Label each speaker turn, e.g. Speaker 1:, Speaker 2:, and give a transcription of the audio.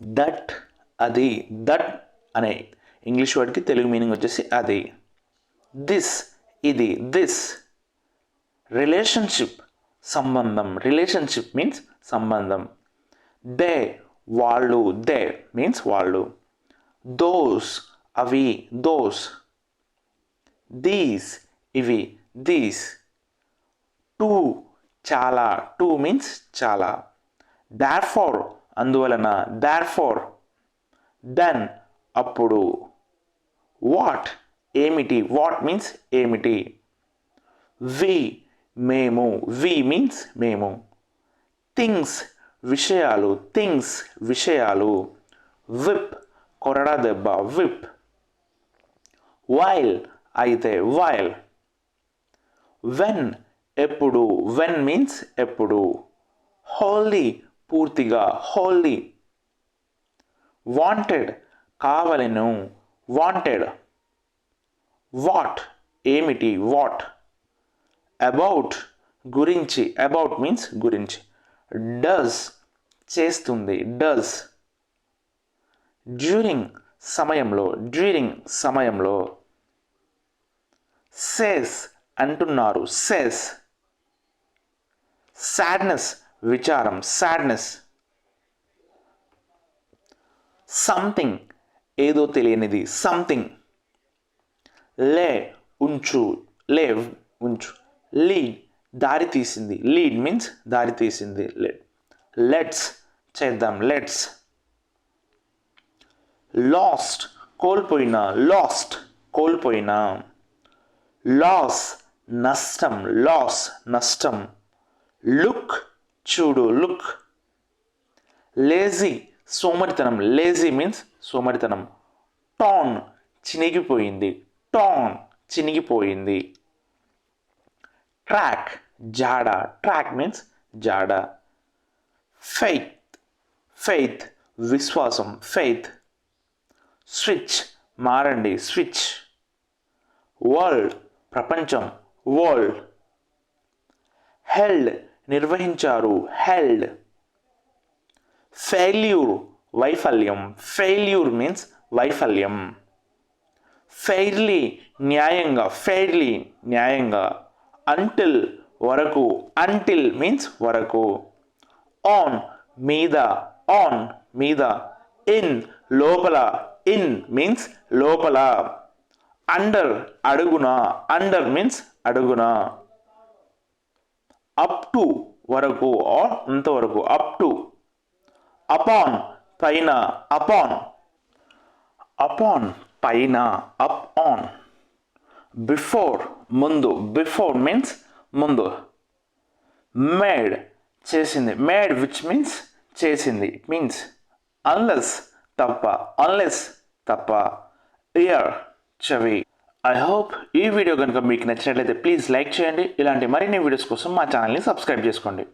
Speaker 1: That అది, that అనే English వర్డ్కి Telugu meaning వచ్చేసి అది. దిస్ ఇది, దిస్. రిలేషన్షిప్ సంబంధం, రిలేషన్షిప్ మీన్స్ సంబంధం. దే వాళ్ళు, దే మీన్స్ వాళ్ళు. దోస్ అవి, దోస్. దీస్ ఇవి, దీస్. టూ చాలా, టూ మీన్స్ చాలా. దార్ఫోర్ అందువలన, దార్ఫోర్. దెన్ అప్పుడు. వాట్ ఏమిటి, వాట్ మీన్స్ ఏమిటి. వి మేము, వి మీన్స్ మేము. థింగ్స్ విషయాలు, థింగ్స్ విషయాలు. విప్ కొరడా దెబ్బ, విప్. వైల్ అయితే, వైల్. వెన్ ఎప్పుడు, వెన్ మీన్స్ ఎప్పుడు. హోల్లీ పూర్తిగా, హోల్లీ. వాంటెడ్ కావలెను, వాంటెడ్. వాట్ ఏమిటి, వాట్. అబౌట్ గురించి, అబౌట్ మీన్స్ గురించి. డస్ చేస్తుంది, డస్. డ్యూరింగ్ సమయంలో, డ్యూరింగ్ సమయంలో. సేస్ అంటున్నారు, సేస్. సాడ్నెస్ విచారం, సాడ్నెస్. సంథింగ్ ఏదో తెలియనిది, సంథింగ్. లే ఉంచు, లే ఉంచు. లీడ్ దారి తీసింది, లీడ్ మీన్స్ దారి తీసింది. లెట్స్ చేద్దాం, లెట్స్. లాస్ట్ కోల్పోయిన, లాస్ట్ కోల్పోయిన. లాస్ నష్టం, లాస్ నష్టం. లుక్ చూడు, లుక్. లేజీ సోమరితనం, లేజీ మీన్స్ సోమరితనం. టాన్ చినిగిపోయింది, టాన్ చినిగిపోయింది. ట్రాక్ జాడ, ట్రాక్ మీన్స్ జాడ. ఫెయిత్ ఫెయిత్ విశ్వాసం, ఫెయిత్. స్విచ్ మారండి, స్విచ్. వరల్డ్ ప్రపంచం, వరల్డ్. హెల్డ్ నిర్వహించారు, హెల్డ్. ఫెయిల్యూర్ వైఫల్యం, ఫెయిల్యూర్ మీన్స్ వైఫల్యం. ఫెయిర్లీ న్యాయంగా, ఫెయిర్లీ న్యాయంగా. అంటిల్ వరకు, అంటిల్ మీన్స్ వరకు. ఆన్ మీద, ఆన్ మీద. ఇన్ లోపల, ఇన్ మీన్స్ లోపల. అండర్ అడుగున, అండర్ మీన్స్ అడుగున. అప్ టు వరకు ఆర్ అంతవరకు, అప్ టు. అపాన్ పైన, అపాన్. అపాన్ పైన, అప్ ఆన్. బిఫోర్ ముందు, బిఫోర్ మీన్స్ ముందు. మేడ్ చేసింది, మేడ్ విచ్ మీన్స్ చేసింది, మీన్స్. అన్లెస్ తప్ప, అన్లెస్ తప్ప. ఇయర్ చెవి. ఐ హోప్ ఈ వీడియో కనుక మీకు నచ్చినట్లయితే ప్లీజ్ లైక్ చేయండి. ఇలాంటి మరిన్ని వీడియోస్ కోసం మా ఛానల్ని సబ్స్క్రైబ్ చేసుకోండి.